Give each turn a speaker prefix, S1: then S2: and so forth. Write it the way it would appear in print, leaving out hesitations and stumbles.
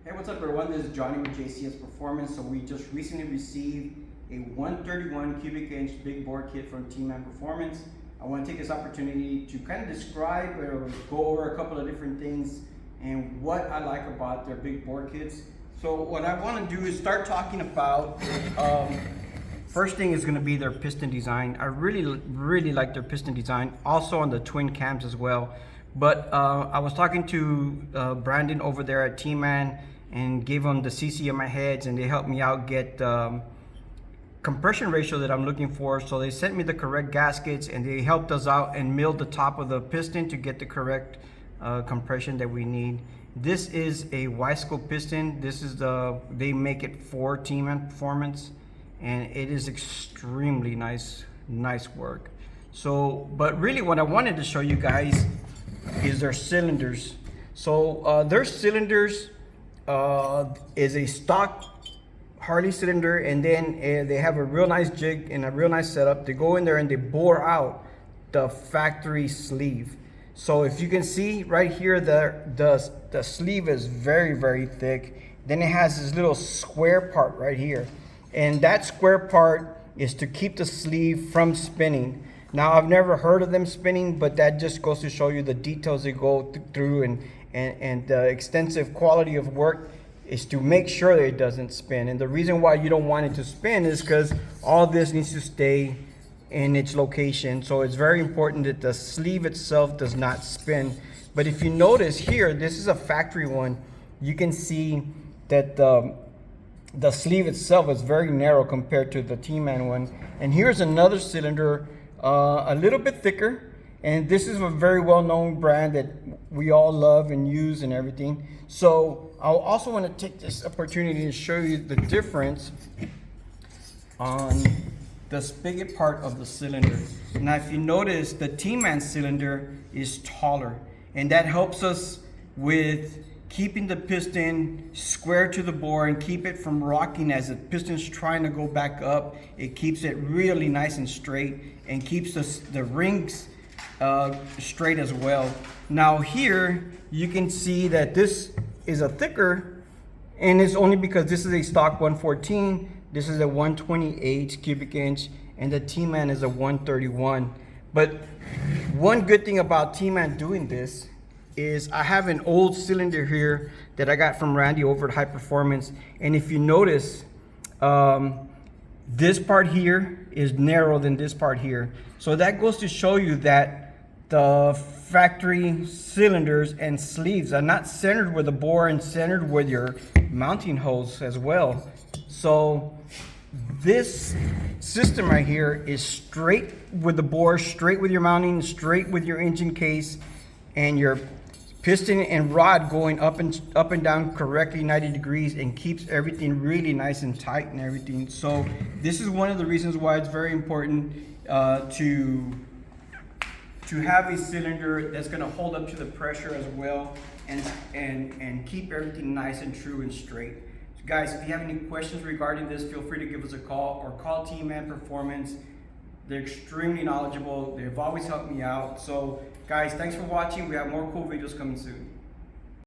S1: Hey, what's up everyone? This is Johnny with JCS Performance. So we just recently received a 131 cubic inch big bore kit from T-Man Performance. I want to take this opportunity to kind of describe or go over a couple of different things and what I like about their big bore kits. So what I want to do is start talking about, first thing is going to be their piston design. I really like their piston design, also on the twin cams as well. But I was talking to Brandon over there at T-Man and gave them the CC of my heads, and they helped me out get compression ratio that I'm looking for. So they sent me the correct gaskets and they helped us out and milled the top of the piston to get the correct compression that we need. This is a Y-scope piston. This is they make it for T-Man Performance, and it is extremely nice work. So, but really what I wanted to show you guys is their cylinders. So their cylinders is a stock Harley cylinder, and then they have a real nice jig and a real nice setup. They go in there and they bore out the factory sleeve. So if you can see right here, the sleeve is very thick. Then it has this little square part right here, and that square part is to keep the sleeve from spinning. Now, I've never heard of them spinning, but that just goes to show you the details they go through and the extensive quality of work is to make sure that it doesn't spin. And the reason why you don't want it to spin is because all this needs to stay in its location. So it's very important that the sleeve itself does not spin. But if you notice here, this is a factory one. You can see that the sleeve itself is very narrow compared to the T-Man one. And here's another cylinder, a little bit thicker, and this is a very well-known brand that we all love and use and everything. So I also want to take this opportunity to show you the difference on the spigot part of the cylinder. Now if you notice, the T-Man cylinder is taller, and that helps us with keeping the piston square to the bore and keep it from rocking as the piston's trying to go back up. It keeps it really nice and straight and keeps the rings straight as well. Now here you can see that this is a thicker, and it's only because this is a stock 114, this is a 128 cubic inch, and the T-Man is a 131. But one good thing about T-Man doing this is I have an old cylinder here that I got from Randy over at High Performance, and if you notice, this part here is narrower than this part here. So that goes to show you that the factory cylinders and sleeves are not centered with the bore and centered with your mounting hose as well. So this system right here is straight with the bore, straight with your mounting, straight with your engine case, and your piston and rod going up and down correctly 90 degrees, and keeps everything really nice and tight and everything. So this is one of the reasons why it's very important to have a cylinder that's going to hold up to the pressure as well, and keep everything nice and true and straight. So guys, if you have any questions regarding this, feel free to give us a call or call T-Man Performance. They're extremely knowledgeable. They've always helped me out. So guys, thanks for watching. We have more cool videos coming soon.